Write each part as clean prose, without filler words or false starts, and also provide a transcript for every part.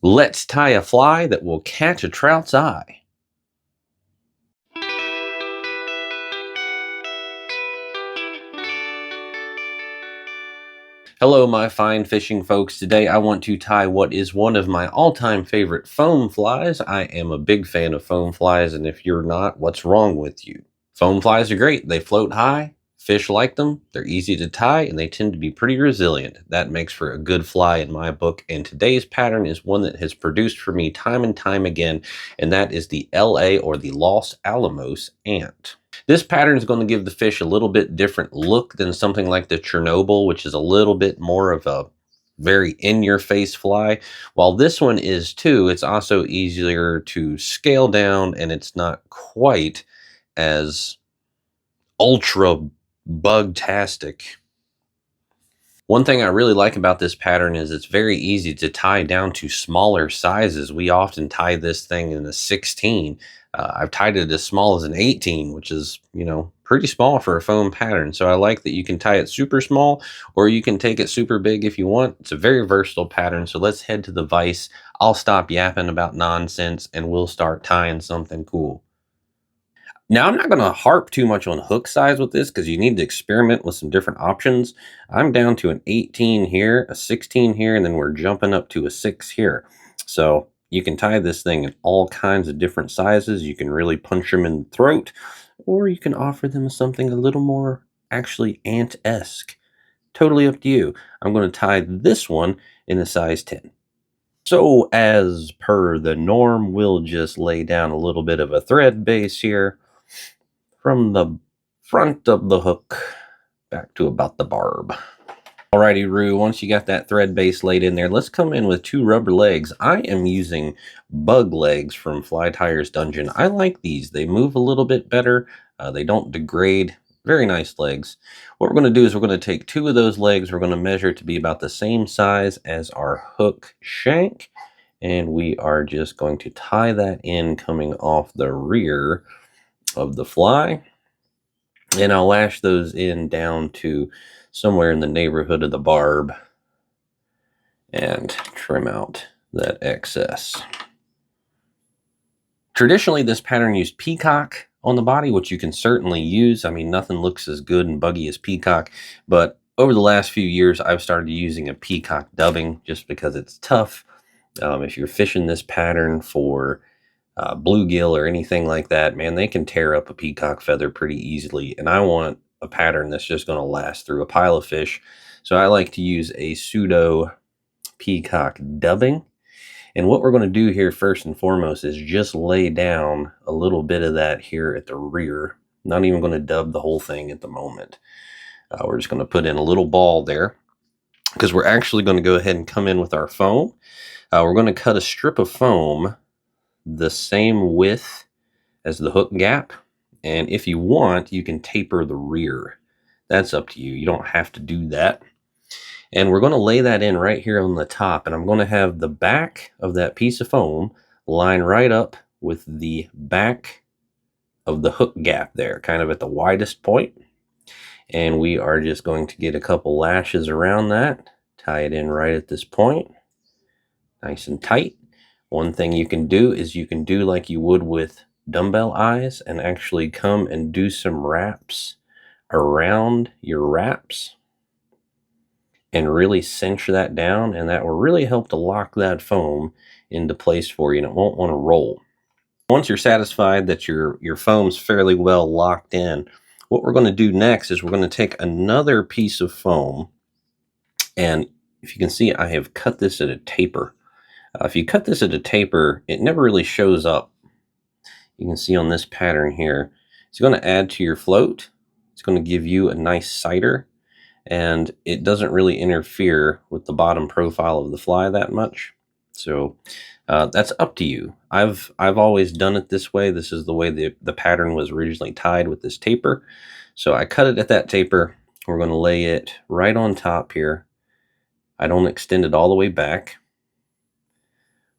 Let's tie a fly that will catch a trout's eye. Hello, my fine fishing folks. Today I want to tie what is one of my all-time favorite foam flies. I am a big fan of foam flies, and if you're not, what's wrong with you? Foam flies are great. They float high. Fish like them. They're easy to tie, and they tend to be pretty resilient. That makes for a good fly in my book, and today's pattern is one that has produced for me time and time again, and that is the LA or the Los Alamos ant. This pattern is going to give the fish a little bit different look than something like the Chernobyl, which is a little bit more of a very in-your-face fly. While this one is too, it's also easier to scale down, and it's not quite as ultra bug-tastic. One thing I really like about this pattern is it's very easy to tie down to smaller sizes. We often tie this thing in a 16. I've tied it as small as an 18, which is, pretty small for a foam pattern. So I like that you can tie it super small, or you can take it super big if you want. It's a very versatile pattern. So let's head to the vise. I'll stop yapping about nonsense and we'll start tying something cool. Now, I'm not going to harp too much on hook size with this because you need to experiment with some different options. I'm down to an 18 here, a 16 here, and then we're jumping up to a 6 here. So you can tie this thing in all kinds of different sizes. You can really punch them in the throat, or you can offer them something a little more actually ant-esque. Totally up to you. I'm going to tie this one in a size 10. So as per the norm, we'll just lay down a little bit of a thread base here from the front of the hook back to about the barb. Alrighty, Roo, once you got that thread base laid in there, let's come in with 2 rubber legs. I am using bug legs from Fly Tires Dungeon. I like these. They move a little bit better. They don't degrade. Very nice legs. What we're going to do is we're going to take 2 of those legs. We're going to measure to be about the same size as our hook shank. And we are just going to tie that in coming off the rear of the fly. And I'll lash those in down to somewhere in the neighborhood of the barb and trim out that excess. Traditionally, this pattern used peacock on the body, which you can certainly use. I mean, nothing looks as good and buggy as peacock, but over the last few years, I've started using a peacock dubbing just because it's tough. If you're fishing this pattern for bluegill or anything like that, man, they can tear up a peacock feather pretty easily. And I want a pattern that's just going to last through a pile of fish. So I like to use a pseudo peacock dubbing. And what we're going to do here first and foremost is just lay down a little bit of that here at the rear. Not even going to dub the whole thing at the moment. We're just going to put in a little ball there because we're actually going to go ahead and come in with our foam. We're going to cut a strip of foam the same width as the hook gap, and if you want, you can taper the rear. That's up to you. You don't have to do that. And we're going to lay that in right here on the top, and I'm going to have the back of that piece of foam line right up with the back of the hook gap there, kind of at the widest point. And we are just going to get a couple lashes around that, tie it in right at this point, nice and tight. One thing you can do is you can do like you would with dumbbell eyes and actually come and do some wraps around your wraps and really cinch that down, and that will really help to lock that foam into place for you, and it won't want to roll. Once you're satisfied that your foam's fairly well locked in, what we're going to do next is we're going to take another piece of foam, and if you can see, I have cut this at a taper. If you cut this at a taper, it never really shows up. You can see on this pattern here, it's going to add to your float. It's going to give you a nice cider, and it doesn't really interfere with the bottom profile of the fly that much. So that's up to you. I've always done it this way. This is the way the pattern was originally tied, with this taper. So I cut it at that taper. We're going to lay it right on top here. I don't extend it all the way back.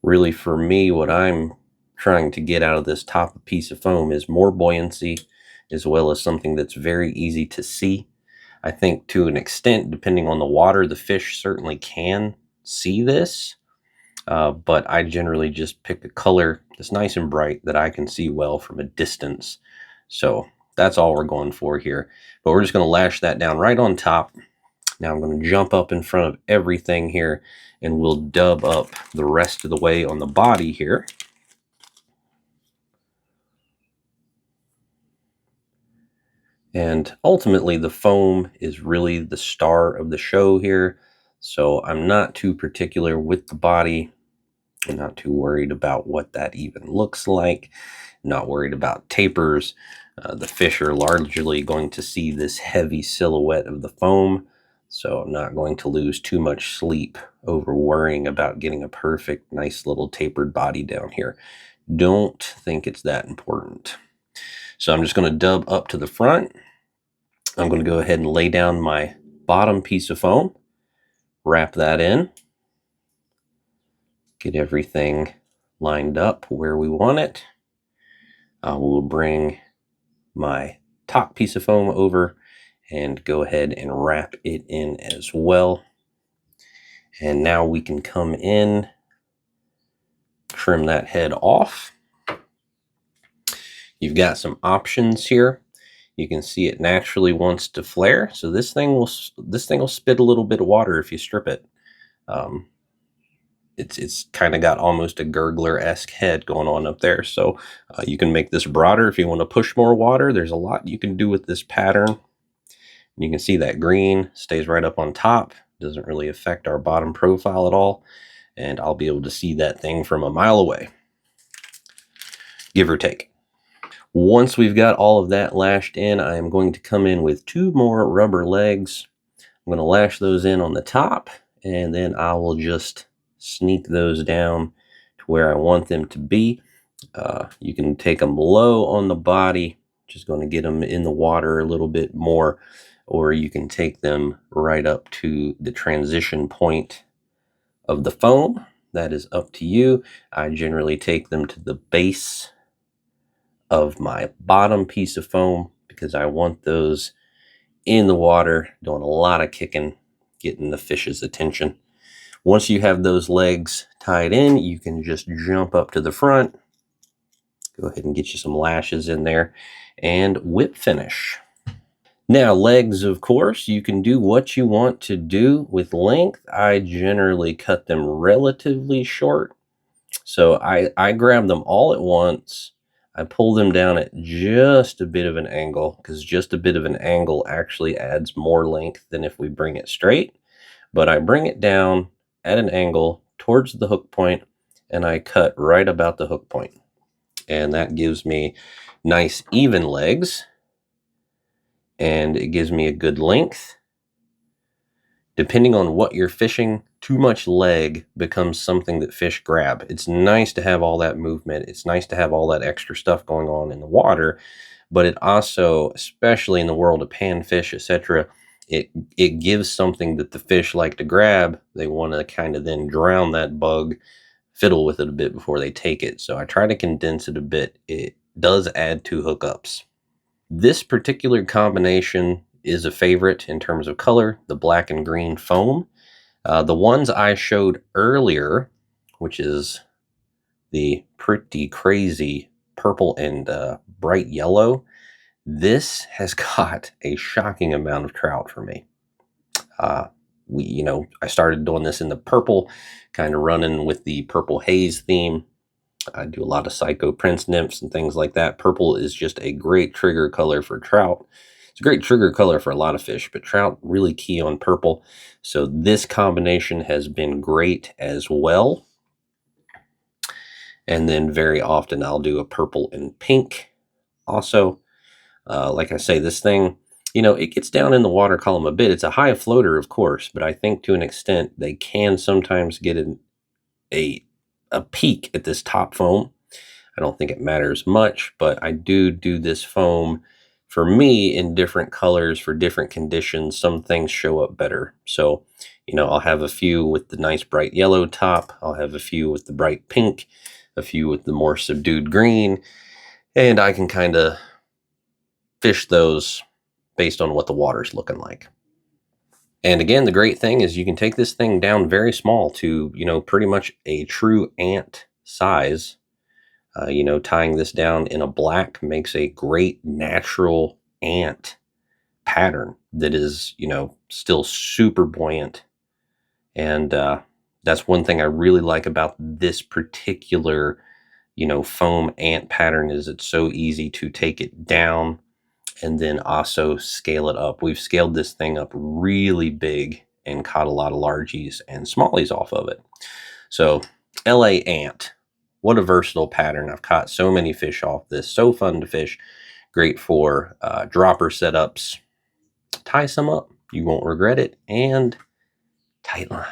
Really, for me, what I'm trying to get out of this top piece of foam is more buoyancy, as well as something that's very easy to see. I think to an extent, depending on the water, the fish certainly can see this. but I generally just pick a color that's nice and bright that I can see well from a distance. So that's all we're going for here. But we're just going to lash that down right on top. Now I'm going to jump up in front of everything here, and we'll dub up the rest of the way on the body here. And ultimately, the foam is really the star of the show here. So I'm not too particular with the body. I'm not too worried about what that even looks like. Not worried about tapers. The fish are largely going to see this heavy silhouette of the foam. So I'm not going to lose too much sleep over worrying about getting a perfect, nice little tapered body down here. Don't think it's that important. So I'm just going to dub up to the front. I'm going to go ahead and lay down my bottom piece of foam, wrap that in, get everything lined up where we want it. I will bring my top piece of foam over and go ahead and wrap it in as well. And now we can come in, trim that head off. You've got some options here. You can see it naturally wants to flare, so this thing will spit a little bit of water if you strip it. It's kind of got almost a gurgler-esque head going on up there. So you can make this broader if you want to push more water. There's a lot you can do with this pattern. You can see that green stays right up on top. Doesn't really affect our bottom profile at all. And I'll be able to see that thing from a mile away, give or take. Once we've got all of that lashed in, I am going to come in with 2 more rubber legs. I'm going to lash those in on the top, and then I will just sneak those down to where I want them to be. You can take them low on the body, just going to get them in the water a little bit more, or you can take them right up to the transition point of the foam. That is up to you. I generally take them to the base of my bottom piece of foam because I want those in the water, doing a lot of kicking, getting the fish's attention. Once you have those legs tied in, you can just jump up to the front, go ahead and get you some lashes in there, and whip finish. Now, legs, of course, you can do what you want to do with length. I generally cut them relatively short. So I grab them all at once. I pull them down at just a bit of an angle, because just a bit of an angle actually adds more length than if we bring it straight. But I bring it down at an angle towards the hook point, and I cut right about the hook point. And that gives me nice even legs, and it gives me a good length. Depending on what you're fishing, too much leg becomes something that fish grab. It's nice to have all that movement. It's nice to have all that extra stuff going on in the water, but it also, especially in the world of panfish, etc., it gives something that the fish like to grab. They want to kind of then drown that bug, fiddle with it a bit before they take it. So I try to condense it a bit. It does add to hookups. This particular combination is a favorite in terms of color, the black and green foam. The ones I showed earlier, which is the pretty crazy purple and bright yellow, this has got a shocking amount of trout for me. I started doing this in the purple, kind of running with the purple haze theme. I do a lot of psycho prince nymphs and things like that. Purple is just a great trigger color for trout. It's a great trigger color for a lot of fish, but trout really key on purple. So this combination has been great as well. And then very often I'll do a purple and pink also. Like I say, this thing, it gets down in the water column a bit. It's a high floater, of course, but I think to an extent they can sometimes get a peak at this top foam. I don't think it matters much, but I do this foam for me in different colors for different conditions. Some things show up better. So, I'll have a few with the nice bright yellow top. I'll have a few with the bright pink, a few with the more subdued green, and I can kind of fish those based on what the water's looking like. And again, the great thing is you can take this thing down very small to, pretty much a true ant size. Tying this down in a black makes a great natural ant pattern that is, still super buoyant. And that's one thing I really like about this particular, foam ant pattern is it's so easy to take it down and then also scale it up. We've scaled this thing up really big and caught a lot of largies and smallies off of it. So LA ant, what a versatile pattern. I've caught so many fish off this. So fun to fish. Great for dropper setups. Tie some up. You won't regret it. And tight line.